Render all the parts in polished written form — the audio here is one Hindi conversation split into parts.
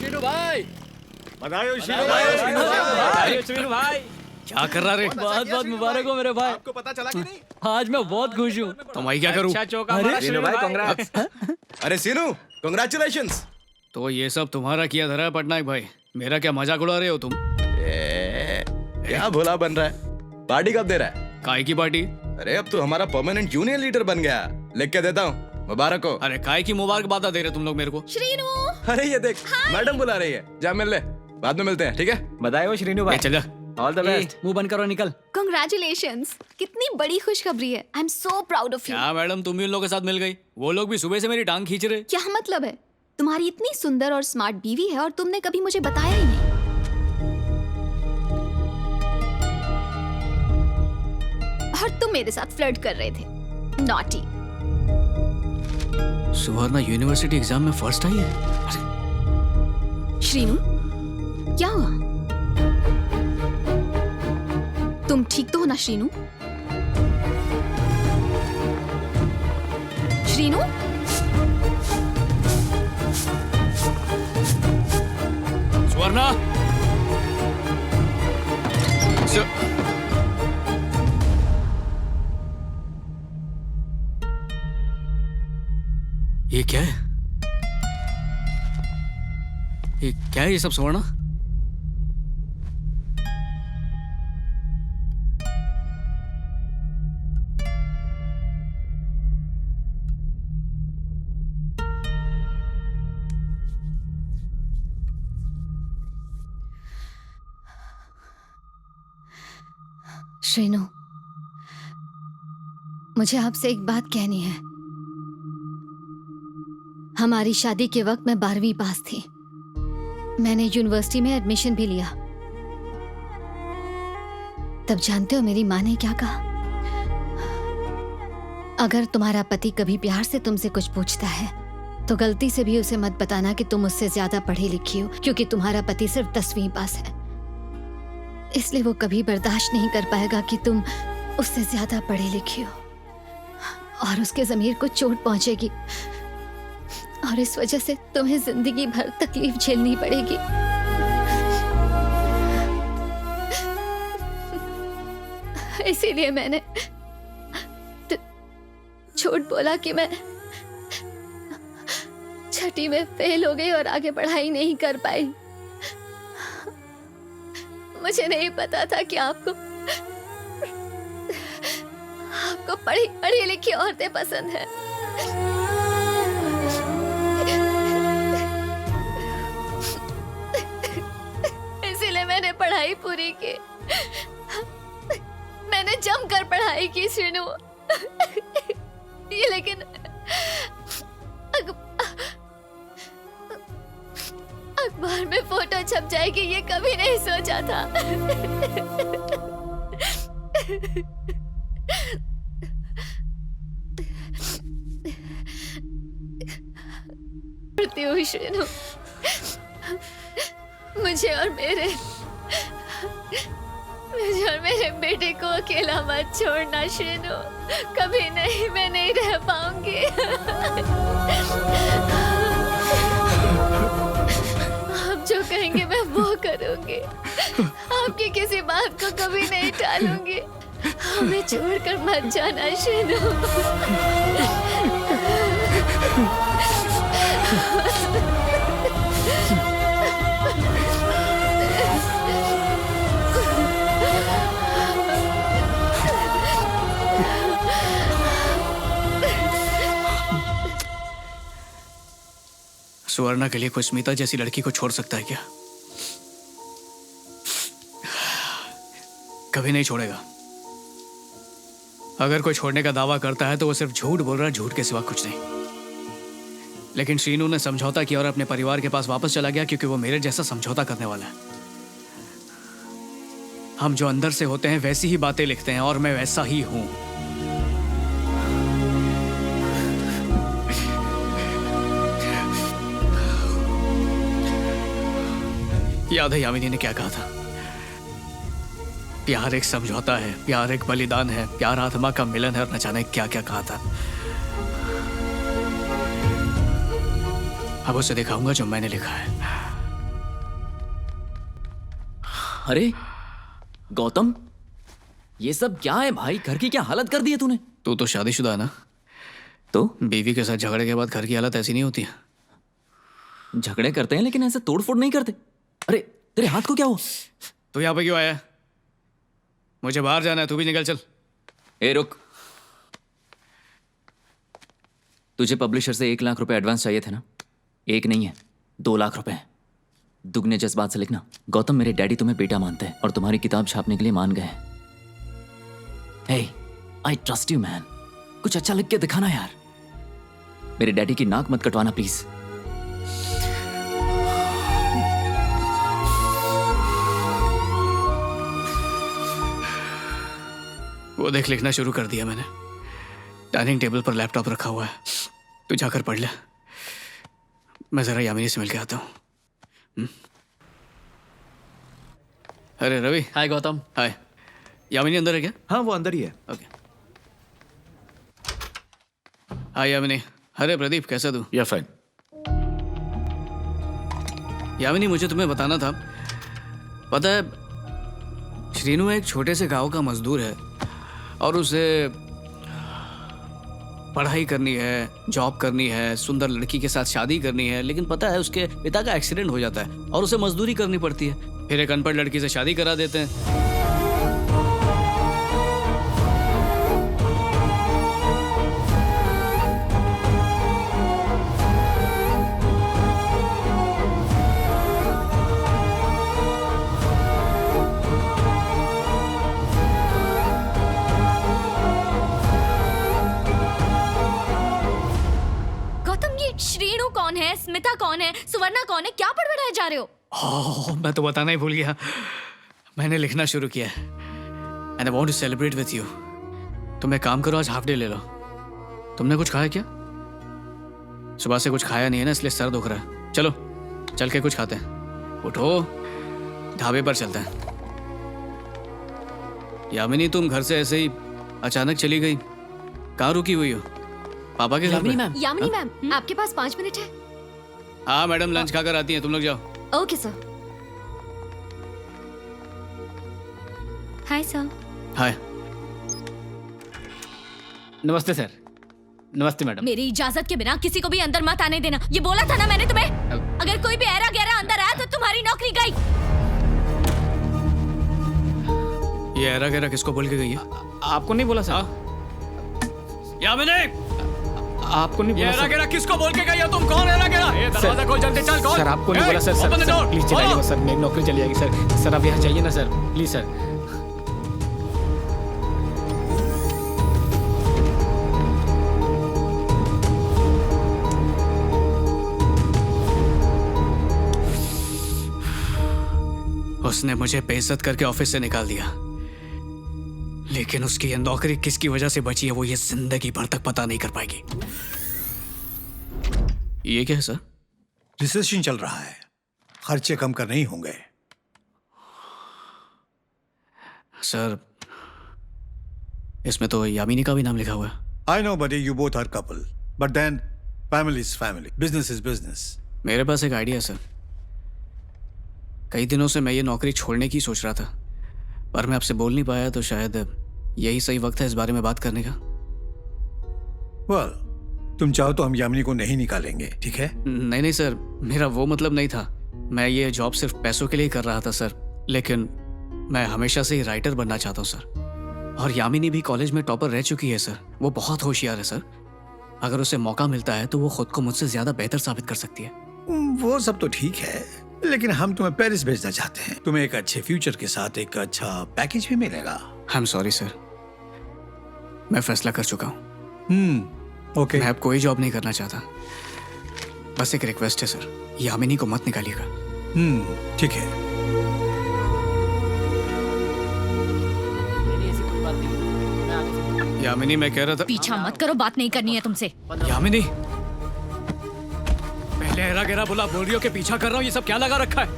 शीनू भाई। बधाई शीनू भाई। क्या कर रहा रे? बहुत बहुत मुबारक हो मेरे भाई। आपको पता चला कि नहीं? आज मैं बहुत खुश हूँ। तो मैं क्या करूँ? अच्छा चौका मारा शीनू भाई, कांग्रेस। अरे सीनू, कांग्रेचुलेशंस। तो ये सब तुम्हारा किया धरा है पटनायक भाई। मेरा क्या मजाक उड़ा रहे हो तुम? क्या भोला बन रहा है? पार्टी कब दे रहा है? काय की पार्टी? अरे अब तू हमारा परमानेंट यूनियन लीडर बन गया। लिख के देता हूँ, मुबारक हो। अरे काय की मुबारकबाद दे रहे तुम लोग मेरे को? श्रीनू, अरे ये देख, मैडम बुला रही है। जा मिल ले, बाद में मिलते हैं, ठीक है? बधाई हो श्रीनू भाई। चल जा। All the best. मुंह बंद करो, निकल। कांग्रेचुलेशंस। कितनी बड़ी खुशखबरी है। I am so proud of you. क्या मैडम तुम भी उन लोगों के साथ मिल गई? वो लोग भी सुबह से मेरी टांग खींच रहे। क्या मतलब है? तुम्हारी इतनी सुंदर और स्मार्ट बीवी है और तुमने कभी मुझे बताया ही नहीं। और तुम मेरे साथ फ्लर्ट कर रहे थे। नॉटी। सुवर्णा यूनिवर्सिटी एग्जाम में फर्स्ट आई है। अरे श्रीनू, क्या हुआ? तुम ठीक तो हो ना श्रीनू? श्रीनू, सुवर्णा। ये क्या है? ये क्या है ये सब सुवर्णा? श्रीनू, मुझे आपसे एक बात कहनी है। हमारी शादी के वक्त मैं 12वीं पास थी। मैंने यूनिवर्सिटी में एडमिशन भी लिया। तब जानते हो मेरी माँ ने क्या कहा? अगर तुम्हारा पति कभी प्यार से तुमसे कुछ पूछता है तो गलती से भी उसे मत बताना कि तुम उससे ज्यादा पढ़ी लिखी हो, क्योंकि तुम्हारा पति सिर्फ 10वीं पास है। इसलिए वो कभी बर्दाश्त नहीं कर पाएगा कि तुम उससे ज्यादा पढ़ी लिखी हो और उसके ज़मीर को चोट पहुंचेगी और इस वजह से तुम्हें जिंदगी भर तकलीफ झेलनी पड़ेगी। इसीलिए मैंने झूठ बोला कि मैं 6ठी में फेल हो गई और आगे पढ़ाई नहीं कर पाई। मुझे नहीं पता था कि आपको पढ़ी लिखी औरतें पसंद है। इसीलिए मैंने पढ़ाई पूरी की। मैंने जमकर पढ़ाई की श्रीनू। ये लेकिन अखबार में फोटो छप जाएगी ये कभी नहीं सोचा था। श्रीनू, मुझे और मेरे बेटे को अकेला मत छोड़ना श्रीनू। कभी नहीं, मैं नहीं रह पाऊंगी। आप जो कहेंगे मैं वो करूंगी। आपकी किसी बात को कभी नहीं टालूंगी। हमें छोड़कर मत जाना श्रीनू। सुवर्णा के लिए कोई स्मिता जैसी लड़की को छोड़ सकता है क्या? कभी नहीं छोड़ेगा। अगर कोई छोड़ने का दावा करता है तो वो सिर्फ झूठ बोल रहा है, झूठ के सिवा कुछ नहीं। लेकिन शीनू ने समझौता किया और अपने परिवार के पास वापस चला गया क्योंकि वो मेरे जैसा समझौता करने वाला है। हम जो अंदर से होते हैं वैसी ही बातें लिखते हैं और मैं वैसा ही हूं। याद है यामिनी ने क्या कहा था? प्यार एक समझौता है, प्यार एक बलिदान है, प्यार आत्मा का मिलन है और न जाने क्या क्या कहा था। अब उसे दिखाऊंगा जो मैंने लिखा है। अरे गौतम, ये सब क्या है भाई? घर की क्या हालत कर दी है तूने? तू तो शादीशुदा है ना, तो बीवी के साथ झगड़े के बाद घर की हालत ऐसी नहीं होती है। झगड़े करते हैं लेकिन ऐसे तोड़फोड़ नहीं करते। अरे तेरे हाथ को क्या हुआ? तू यहाँ पे क्यों आया? मुझे बाहर जाना है, तू भी निकल चल। ए रुक, तुझे पब्लिशर से 1 लाख रुपए एडवांस चाहिए थे ना? 1 नहीं है, 2 लाख रुपए हैं। दुगने जज्बात से लिखना। गौतम, मेरे डैडी तुम्हें बेटा मानते हैं और तुम्हारी किताब छापने के लिए मान गए हैं। हे, आई ट्रस्ट यू मैन। कुछ अच्छा लिख के दिखाना यार। मेरे डैडी की नाक मत कटवाना प्लीज। वो देख, लिखना शुरू कर दिया मैंने। डाइनिंग टेबल पर लैपटॉप रखा हुआ है, तू जाकर पढ़ ले। मैं जरा यामिनी से मिल के आता हूँ। अरे रवि। हाय गौतम। हाय। यामिनी अंदर है क्या? हाँ, वो अंदर ही है। ओके। हाय यामिनी। अरे प्रदीप, कैसा तू? या फाइन। यामिनी, मुझे तुम्हें बताना था, पता है श्रीनू एक छोटे से गांव का मजदूर है और उसे पढ़ाई करनी है, जॉब करनी है, सुंदर लड़की के साथ शादी करनी है, लेकिन पता है उसके पिता का एक्सीडेंट हो जाता है और उसे मजदूरी करनी पड़ती है। फिर एक अनपढ़ लड़की से शादी करा देते हैं। श्रीनू कौन है, स्मिता कौन है, सुवर्णा कौन है, क्या पढ़ जा रहे हो? ओह, मैं तो बताना ही भूल गया। मैंने लिखना शुरू किया है and I want to celebrate with you. तुम एक काम करो, आज हाफ डे ले लो। तुमने कुछ खाया क्या? सुबह से कुछ खाया नहीं है ना, इसलिए सर दुख रहा है। चलो चल के कुछ खाते हैं। उठो, ढाबे पर चलते हैं। यामिनी, तुम घर से ऐसे ही अचानक चली गई, कहाँ रुकी हुई हो? पापा के घर पे? यामिनी मैम, आपके पास 5 मिनट है? हाँ मैडम, लंच खाकर आती हैं, तुम लोग जाओ। Okay sir. Hi sir. Hi. नमस्ते सर। नमस्ते मैडम। मेरी इजाजत के बिना किसी को भी अंदर मत आने देना, ये बोला था ना मैंने तुम्हें। अगर कोई भी ऐरा गहरा अंदर आया तो तुम्हारी नौकरी गई। ये ऐरा गहरा किसको बोल के गई है? आपको नहीं बोला सर। यामिनी, आपको नहीं बोला ऐरा गहरा किसको बोल के गई हो? तुम कौन ऐरा गहरा? ये दरवाजा खोल, जल्दी चल खोल। सर आपको नहीं बोला सर। सर प्लीज चलाइए सर, मेरी नौकरी चली जाएगी सर। सर आप यहाँ जाइए ना सर, प्लीज सर। उसने मुझे बेइज्जत करके ऑफिस से निकाल दिया, लेकिन उसकी ये नौकरी किसकी वजह से बची है वो ये जिंदगी भर तक पता नहीं कर पाएगी। ये क्या है सर? रिसेशन चल रहा है, खर्चे कम करने ही होंगे। सर इसमें तो यामिनी का भी नाम लिखा हुआ है। I know, buddy, you both are couple, but then family is family, business is business. मेरे पास एक आइडिया है सर। कई दिनों से मैं ये नौकरी छोड़ने की सोच रहा था, पर मैं आपसे बोल नहीं पाया, तो शायद यही सही वक्त है इस बारे में बात करने का। Well, तुम चाहो तो हम यामिनी को नहीं निकालेंगे, ठीक है? नहीं नहीं सर, मेरा वो मतलब नहीं था। मैं ये जॉब सिर्फ पैसों के लिए कर रहा था सर, लेकिन मैं हमेशा से ही राइटर बनना चाहता हूँ सर। और यामिनी भी कॉलेज में टॉपर रह चुकी है सर, वो बहुत होशियार है सर। अगर उसे मौका मिलता है तो वो खुद को मुझसे ज्यादा बेहतर साबित कर सकती है। वो सब तो ठीक है, लेकिन हम तुम्हें पेरिस भेजना चाहते हैं। तुम्हें एक अच्छे फ्यूचर के साथ एक अच्छा पैकेज भी मिलेगा। आई एम सॉरी सर, मैं फैसला कर चुका हूँ। ओके। मैं अब कोई जॉब नहीं करना चाहता। बस एक रिक्वेस्ट है सर, यामिनी को मत निकालिएगा। ठीक है। यामिनी, मैं कह रहा था पीछा मत करो, बात नहीं करनी है तुमसे। यामिनी, पहले ऐरा गहरा बोला, बोल रही हो कि पीछा कर रहा हूँ, ये सब क्या लगा रखा है?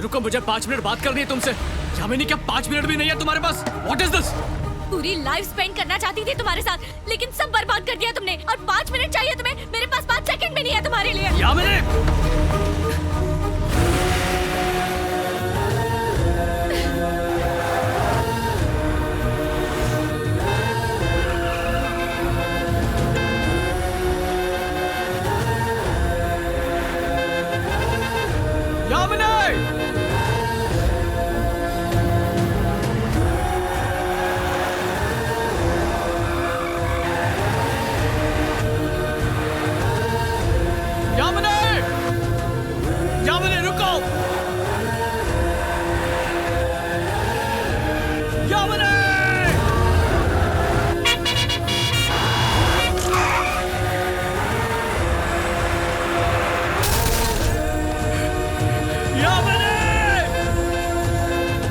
रुको, मुझे 5 मिनट बात करनी है तुमसे। यामिनी, क्या 5 मिनट भी नहीं है तुम्हारे पास? What is this? पूरी लाइफ स्पेंड करना चाहती थी तुम्हारे साथ, लेकिन सब बर्बाद कर दिया तुमने। और 5 मिनट चाहिए तुम्हें, मेरे पास 5 सेकंड भी नहीं है तुम्हारे लिए। यामिनी! यामिनी रुको। यामिनी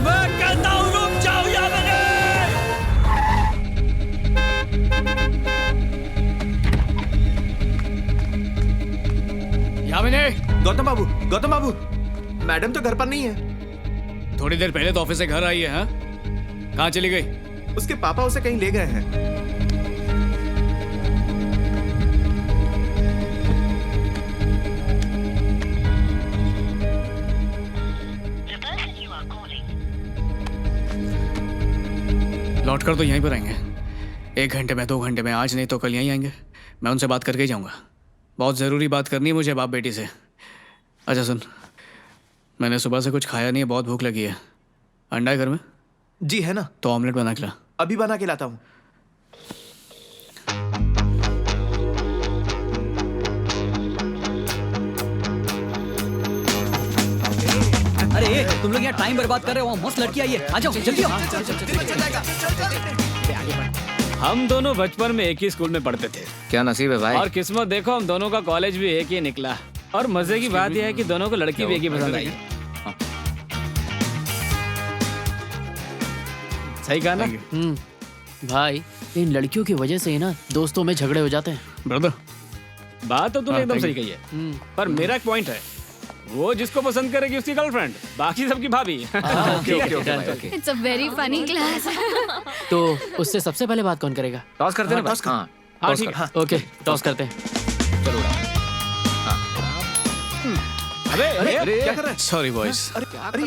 मैं कहता हूँ रुक जाओ यामिनी। यामिनी गौतम बाबू मैडम तो घर पर नहीं है। थोड़ी देर पहले तो ऑफिस से घर आई है। हाँ, कहाँ चली गई? उसके पापा उसे कहीं ले गए हैं। लौट कर तो यहीं पर आएंगे। 1 घंटे में, 2 घंटे में, आज नहीं तो कल यहीं आएंगे। मैं उनसे बात करके ही जाऊंगा। बहुत ज़रूरी बात करनी है मुझे बाप बेटी से। अच्छा सुन, मैंने सुबह से कुछ खाया नहीं है, बहुत भूख लगी है। अंडा है घर में? जी है ना, तो ऑमलेट बना के ला। अभी बना के लाता हूँ। अरे तुम लोग यहाँ टाइम बर्बाद कर रहे हो, मस्त लड़की आई है, आ जाओ जल्दी आओ। हम दोनों बचपन में एक ही स्कूल में पढ़ते थे क्या नसीब है भाई। और किस्मत देखो हम दोनों का कॉलेज भी एक ही निकला। और मजे की बात यह है कि दोनों को लड़की भी एक ही पसंद आई। सही कहा ना? भाई इन लड़कियों की वजह से ही ना दोस्तों में झगड़े हो जाते हैं। ब्रदर, बात तो तूने एकदम सही कही है, पर मेरा एक पॉइंट है, वो जिसको पसंद करेगी उसकी गर्लफ्रेंड, बाकी सबकी भाभी। It's a very funny class. तो उससे सबसे पहले बात कौन करेगा? टॉस करते हैं ना बस। हाँ हाँ ठीक है। ओके टॉस करते हैं। अबे अरे क्या कर रहा है? Sorry boys. अरे